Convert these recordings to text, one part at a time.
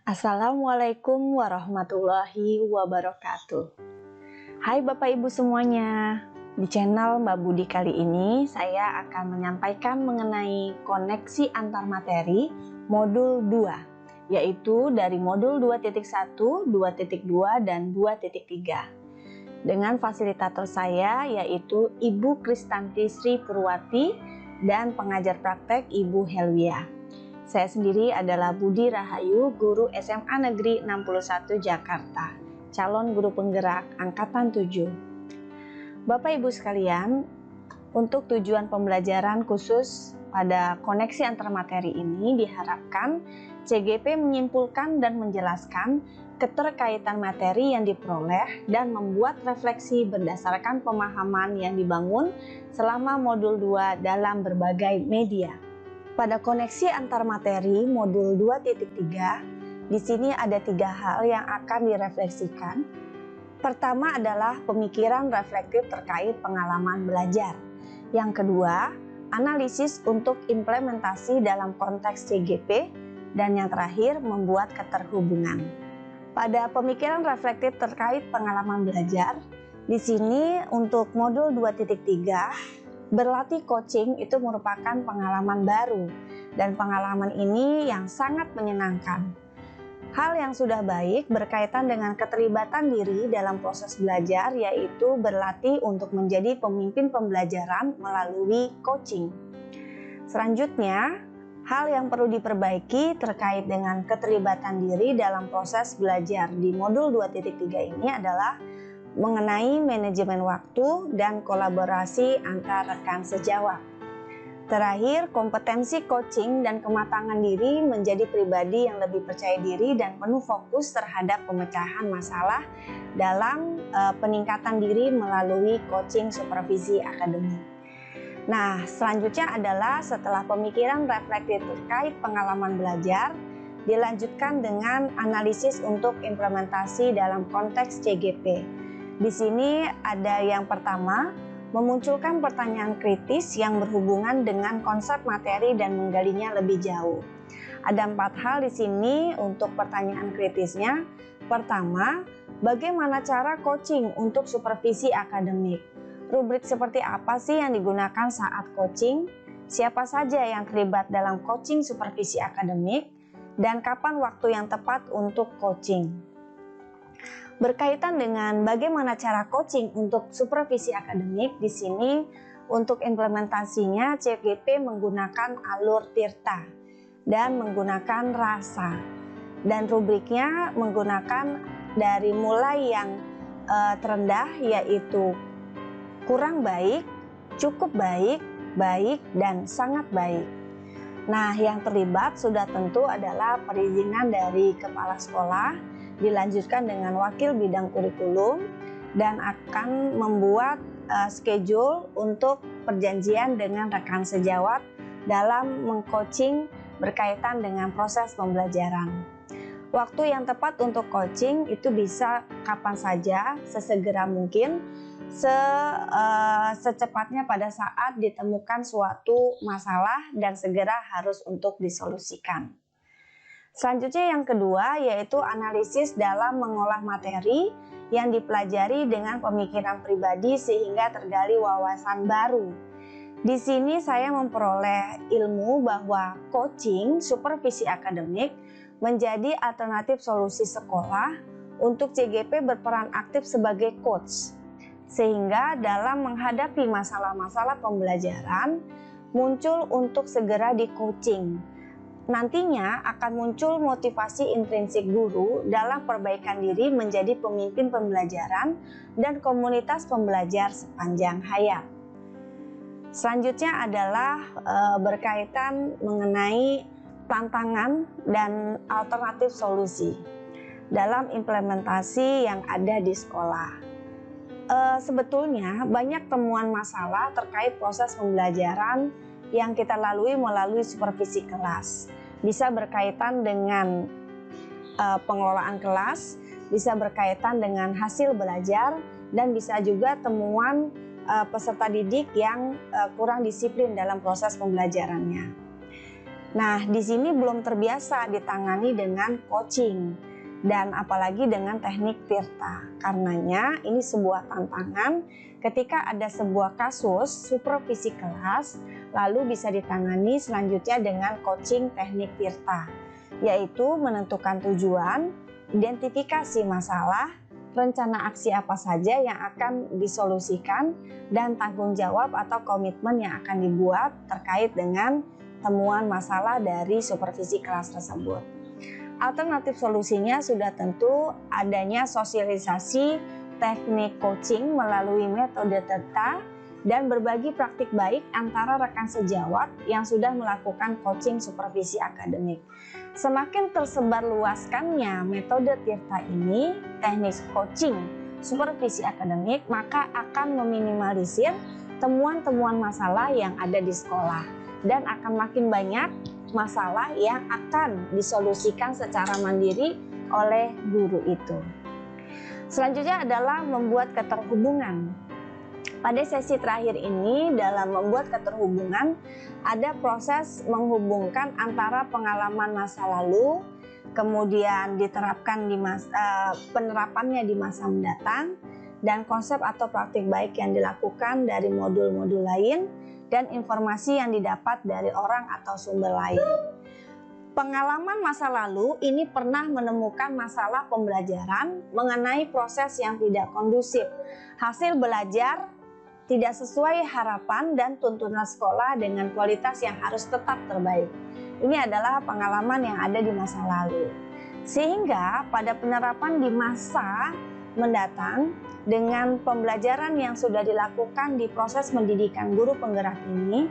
Assalamualaikum warahmatullahi wabarakatuh. Hai Bapak Ibu semuanya. Di channel Mbak Budi kali ini saya akan menyampaikan mengenai koneksi antar materi modul 2, yaitu dari modul 2.1, 2.2 dan 2.3. Dengan fasilitator saya yaitu Ibu Kristanti Sri Purwati dan pengajar praktek Ibu Helwia. Saya sendiri adalah Budi Rahayu, guru SMA Negeri 61 Jakarta, calon guru penggerak Angkatan 7. Bapak Ibu sekalian, untuk tujuan pembelajaran khusus pada koneksi antar materi ini diharapkan CGP menyimpulkan dan menjelaskan keterkaitan materi yang diperoleh dan membuat refleksi berdasarkan pemahaman yang dibangun selama modul 2 dalam berbagai media. Pada koneksi antar materi modul 2.3, di sini ada 3 hal yang akan direfleksikan. Pertama adalah pemikiran reflektif terkait pengalaman belajar. Yang kedua, analisis untuk implementasi dalam konteks CGP. Dan yang terakhir, membuat keterhubungan. Pada pemikiran reflektif terkait pengalaman belajar, di sini untuk modul 2.3, berlatih coaching itu merupakan pengalaman baru dan pengalaman ini yang sangat menyenangkan. Hal yang sudah baik berkaitan dengan keterlibatan diri dalam proses belajar, yaitu berlatih untuk menjadi pemimpin pembelajaran melalui coaching. Selanjutnya, hal yang perlu diperbaiki terkait dengan keterlibatan diri dalam proses belajar di modul 2.3 ini adalah mengenai manajemen waktu dan kolaborasi antar rekan sejawat. Terakhir, kompetensi coaching dan kematangan diri menjadi pribadi yang lebih percaya diri dan penuh fokus terhadap pemecahan masalah dalam peningkatan diri melalui coaching supervisi akademik. Nah, selanjutnya adalah setelah pemikiran reflektif terkait pengalaman belajar, dilanjutkan dengan analisis untuk implementasi dalam konteks CGP. Di sini ada yang pertama, memunculkan pertanyaan kritis yang berhubungan dengan konsep materi dan menggalinya lebih jauh. Ada 4 hal di sini untuk pertanyaan kritisnya. Pertama, bagaimana cara coaching untuk supervisi akademik? Rubrik seperti apa sih yang digunakan saat coaching? Siapa saja yang terlibat dalam coaching supervisi akademik? Dan kapan waktu yang tepat untuk coaching? Berkaitan dengan bagaimana cara coaching untuk supervisi akademik, di sini untuk implementasinya CGP menggunakan alur Tirta dan menggunakan rasa, dan rubriknya menggunakan dari mulai yang terendah yaitu kurang baik, cukup baik, baik, dan sangat baik. Nah, yang terlibat sudah tentu adalah perizinan dari kepala sekolah, dilanjutkan dengan wakil bidang kurikulum, dan akan membuat schedule untuk perjanjian dengan rekan sejawat dalam mengcoaching berkaitan dengan proses pembelajaran. Waktu yang tepat untuk coaching itu bisa kapan saja, sesegera mungkin, secepatnya pada saat ditemukan suatu masalah dan segera harus untuk disolusikan. Selanjutnya yang kedua yaitu analisis dalam mengolah materi yang dipelajari dengan pemikiran pribadi sehingga tergali wawasan baru. Di sini saya memperoleh ilmu bahwa coaching supervisi akademik menjadi alternatif solusi sekolah untuk CGP berperan aktif sebagai coach. Sehingga dalam menghadapi masalah-masalah pembelajaran muncul untuk segera di coaching. Nantinya akan muncul motivasi intrinsik guru dalam perbaikan diri menjadi pemimpin pembelajaran dan komunitas pembelajar sepanjang hayat. Selanjutnya adalah berkaitan mengenai tantangan dan alternatif solusi dalam implementasi yang ada di sekolah. Sebetulnya banyak temuan masalah terkait proses pembelajaran yang kita lalui melalui supervisi kelas. Bisa berkaitan dengan pengelolaan kelas, bisa berkaitan dengan hasil belajar, dan bisa juga temuan peserta didik yang kurang disiplin dalam proses pembelajarannya. Nah, di sini belum terbiasa ditangani dengan coaching dan apalagi dengan teknik Tirta. Karenanya ini sebuah tantangan ketika ada sebuah kasus supervisi kelas lalu bisa ditangani selanjutnya dengan coaching teknik Tirta, yaitu menentukan tujuan, identifikasi masalah, rencana aksi apa saja yang akan disolusikan, dan tanggung jawab atau komitmen yang akan dibuat terkait dengan temuan masalah dari supervisi kelas tersebut. Alternatif solusinya sudah tentu adanya sosialisasi teknik coaching melalui metode Tirta dan berbagi praktik baik antara rekan sejawat yang sudah melakukan coaching supervisi akademik. Semakin tersebar luaskannya metode Tirta ini, teknik coaching supervisi akademik, maka akan meminimalisir temuan-temuan masalah yang ada di sekolah dan akan makin banyak masalah yang akan disolusikan secara mandiri oleh guru itu. Selanjutnya adalah membuat keterhubungan. Pada sesi terakhir ini, dalam membuat keterhubungan, ada proses menghubungkan antara pengalaman masa lalu, kemudian diterapkan di penerapannya di masa mendatang, dan konsep atau praktik baik yang dilakukan dari modul-modul lain, dan informasi yang didapat dari orang atau sumber lain. Pengalaman masa lalu ini pernah menemukan masalah pembelajaran mengenai proses yang tidak kondusif. Hasil belajar tidak sesuai harapan dan tuntunan sekolah dengan kualitas yang harus tetap terbaik. Ini adalah pengalaman yang ada di masa lalu. Sehingga pada penerapan di masa mendatang, dengan pembelajaran yang sudah dilakukan di proses pendidikan guru penggerak ini,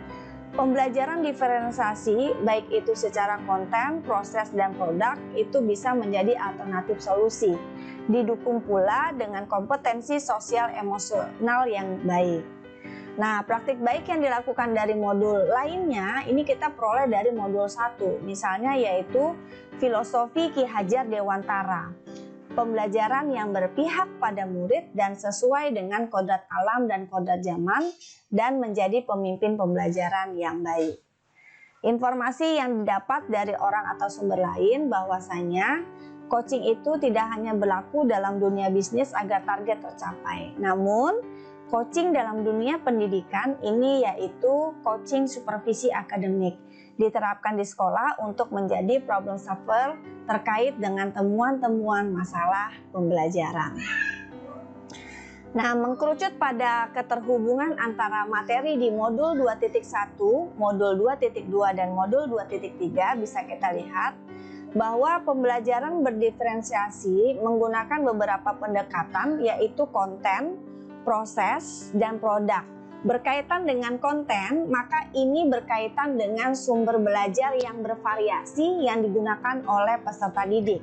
pembelajaran diferensiasi baik itu secara konten, proses, dan produk itu bisa menjadi alternatif solusi. Didukung pula dengan kompetensi sosial emosional yang baik. Nah, praktik baik yang dilakukan dari modul lainnya ini kita peroleh dari modul 1, misalnya yaitu filosofi Ki Hajar Dewantara. Pembelajaran yang berpihak pada murid dan sesuai dengan kodrat alam dan kodrat zaman dan menjadi pemimpin pembelajaran yang baik. Informasi yang didapat dari orang atau sumber lain bahwasanya coaching itu tidak hanya berlaku dalam dunia bisnis agar target tercapai, namun coaching dalam dunia pendidikan ini yaitu coaching supervisi akademik diterapkan di sekolah untuk menjadi problem solver terkait dengan temuan-temuan masalah pembelajaran. Nah, mengkerucut pada keterhubungan antara materi di modul 2.1, modul 2.2, dan modul 2.3 bisa kita lihat bahwa pembelajaran berdiferensiasi menggunakan beberapa pendekatan yaitu konten, proses, dan produk. Berkaitan dengan konten, maka ini berkaitan dengan sumber belajar yang bervariasi yang digunakan oleh peserta didik.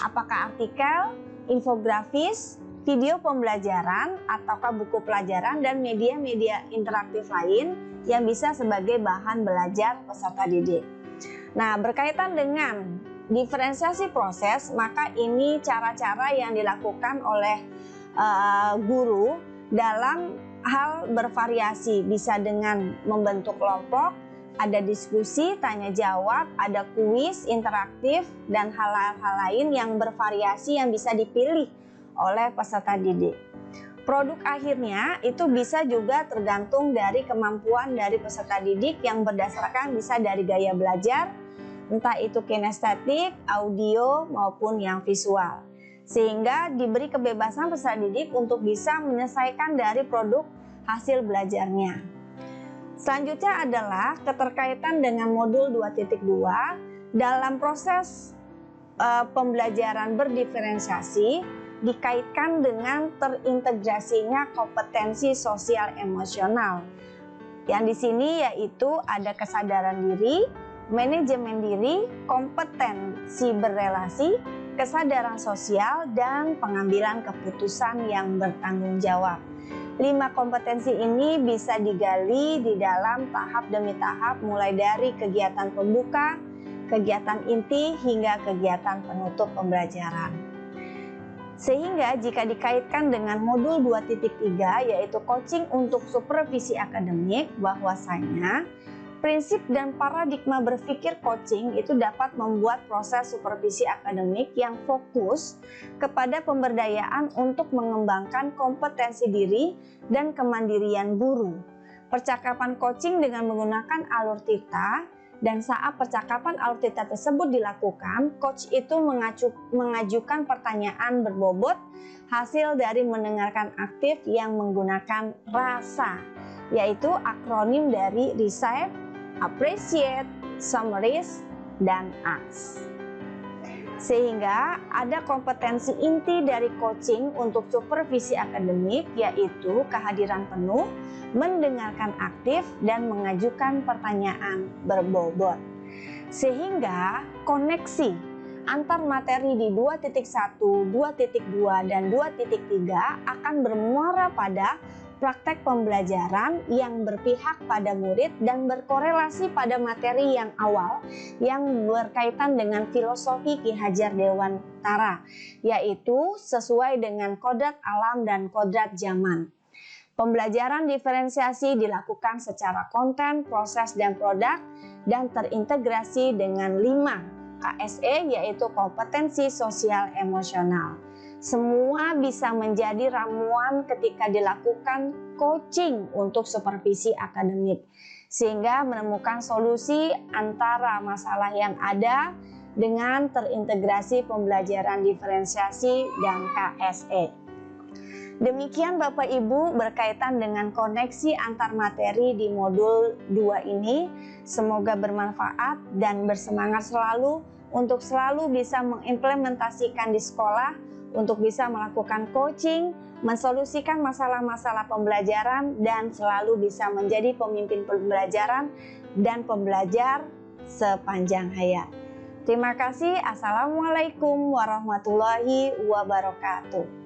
Apakah artikel, infografis, video pembelajaran, ataukah buku pelajaran dan media-media interaktif lain yang bisa sebagai bahan belajar peserta didik. Nah, berkaitan dengan diferensiasi proses, maka ini cara-cara yang dilakukan oleh guru dalam hal bervariasi, bisa dengan membentuk kelompok, ada diskusi, tanya jawab, ada kuis interaktif, dan hal-hal lain yang bervariasi yang bisa dipilih oleh peserta didik. Produk akhirnya itu bisa juga tergantung dari kemampuan dari peserta didik yang berdasarkan bisa dari gaya belajar, entah itu kinestetik, audio, maupun yang visual. Sehingga diberi kebebasan peserta didik untuk bisa menyelesaikan dari produk hasil belajarnya. Selanjutnya adalah keterkaitan dengan modul 2.2 dalam proses pembelajaran berdiferensiasi dikaitkan dengan terintegrasinya kompetensi sosial emosional. Yang di sini yaitu ada kesadaran diri, manajemen diri, kompetensi berrelasi, kesadaran sosial, dan pengambilan keputusan yang bertanggung jawab. 5 kompetensi ini bisa digali di dalam tahap demi tahap mulai dari kegiatan pembuka, kegiatan inti, hingga kegiatan penutup pembelajaran. Sehingga jika dikaitkan dengan modul 2.3 yaitu coaching untuk supervisi akademik, bahwasanya Prinsip dan paradigma berpikir coaching itu dapat membuat proses supervisi akademik yang fokus kepada pemberdayaan untuk mengembangkan kompetensi diri dan kemandirian guru. Percakapan coaching dengan menggunakan alur Tirta, dan saat percakapan alur Tirta tersebut dilakukan, coach itu mengajukan pertanyaan berbobot hasil dari mendengarkan aktif yang menggunakan rasa, yaitu akronim dari receive, appreciate, summarize, dan ask. Sehingga ada kompetensi inti dari coaching untuk supervisi akademik, yaitu kehadiran penuh, mendengarkan aktif, dan mengajukan pertanyaan berbobot. Sehingga koneksi antar materi di 2.1, 2.2, dan 2.3 akan bermuara pada praktek pembelajaran yang berpihak pada murid dan berkorelasi pada materi yang awal yang berkaitan dengan filosofi Ki Hajar Dewantara, yaitu sesuai dengan kodrat alam dan kodrat zaman. Pembelajaran diferensiasi dilakukan secara konten, proses, dan produk dan terintegrasi dengan 5 KSE, yaitu kompetensi sosial emosional. Semua bisa menjadi ramuan ketika dilakukan coaching untuk supervisi akademik, sehingga menemukan solusi antara masalah yang ada dengan terintegrasi pembelajaran diferensiasi dan KSE. Demikian Bapak Ibu berkaitan dengan koneksi antar materi di modul 2 ini. Semoga bermanfaat dan bersemangat selalu untuk selalu bisa mengimplementasikan di sekolah, untuk bisa melakukan coaching, mensolusikan masalah-masalah pembelajaran, dan selalu bisa menjadi pemimpin pembelajaran dan pembelajar sepanjang hayat. Terima kasih. Assalamualaikum warahmatullahi wabarakatuh.